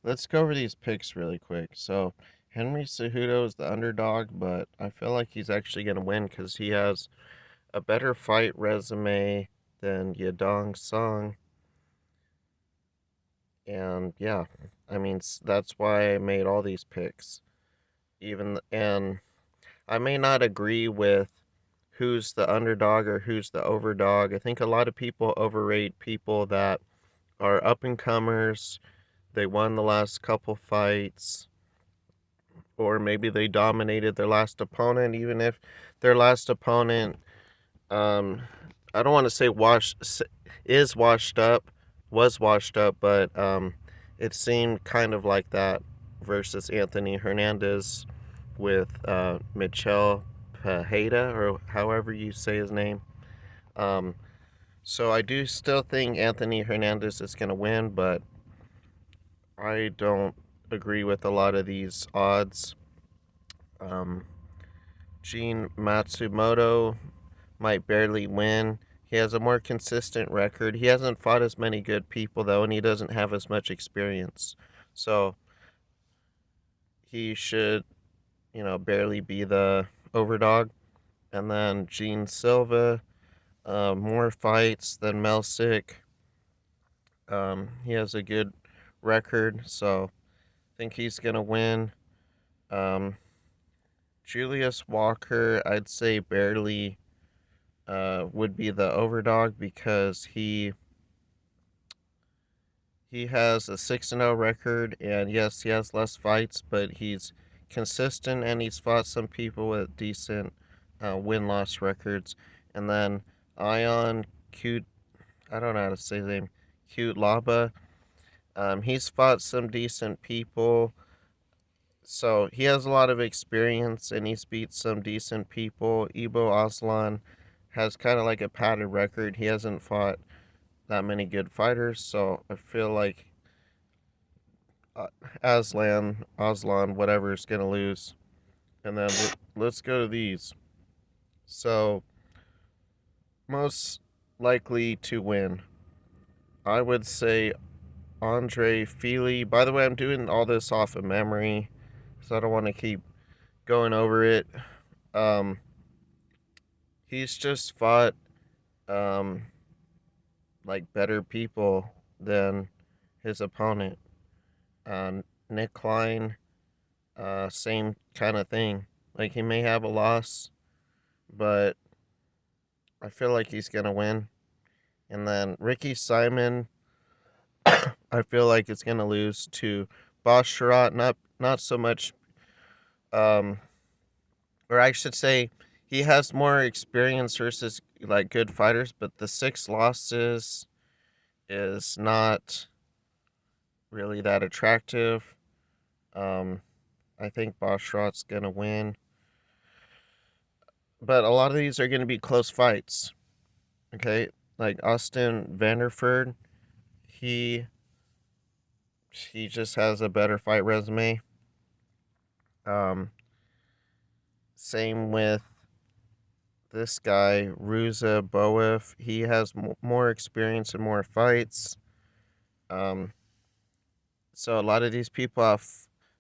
let's go over these picks really quick. So Henry Cejudo is the underdog, but I feel like he's actually going to win because he has a better fight resume than Yadong Song. And yeah, I mean, that's why I made all these picks. And I may not agree with who's the underdog or who's the overdog. I think a lot of people overrate people that are up and comers. They won the last couple fights, or maybe they dominated their last opponent, even if their last opponent, um, I don't want to say is washed up, was washed up, but it seemed kind of like that versus Anthony Hernandez with Michel Pajeda, or however you say his name. Um, so I do still think Anthony Hernandez is going to win, but I don't agree with a lot of these odds. Um, Gene Matsumoto might barely win. He has a more consistent record. He hasn't fought as many good people, though, and he doesn't have as much experience. So he should, barely be the overdog. And then Gene Silva, more fights than Melsick. He has a good record, so I think he's going to win. Um, Julius Walker, I'd say barely would be the overdog because he has a 6-0 record, and yes, he has less fights, but he's consistent and he's fought some people with decent win loss records. And then Ion Cute, I don't know how to say his name, Cute Laba. He's fought some decent people, so he has a lot of experience and he's beat some decent people. Ibo Aslan has kind of like a padded record. He hasn't fought that many good fighters, so I feel like uh, Aslan, whatever, is gonna lose. And then let's go to these. So most likely to win, I would say Andre Feely. By the way, I'm doing all this off of memory, so I don't want to keep going over it. Um, he's just fought um like better people than his opponent. Nick Klein, same kind of thing. Like he may have a loss, but I feel like he's gonna win. And then Ricky Simon, I feel like it's gonna lose to Boss Sherratt. Not so much, um, or I should say, he has more experience versus like good fighters, but the 6 losses is not really that attractive. Um, I think Boss Sherratt's gonna win, but a lot of these are gonna be close fights. Okay, like Austin Vanderford, he he just has a better fight resume. Um, Same with this guy Ruza Boef. He has more experience and more fights. Um, so a lot of these people have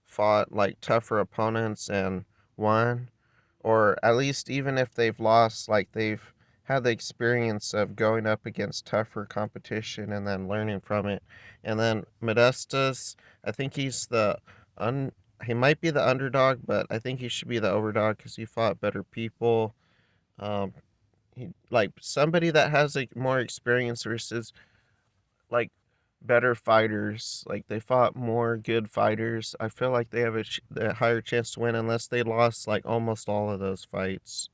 fought like tougher opponents and won, or at least even if they've lost, like they've had the experience of going up against tougher competition and then learning from it. And then Modestas, I think un he might be the underdog, but I think he should be the overdog because he fought better people. Um, like somebody that has like more experience versus like better fighters. Like they fought more good fighters. I feel like they have a higher chance to win unless they lost like almost all of those fights.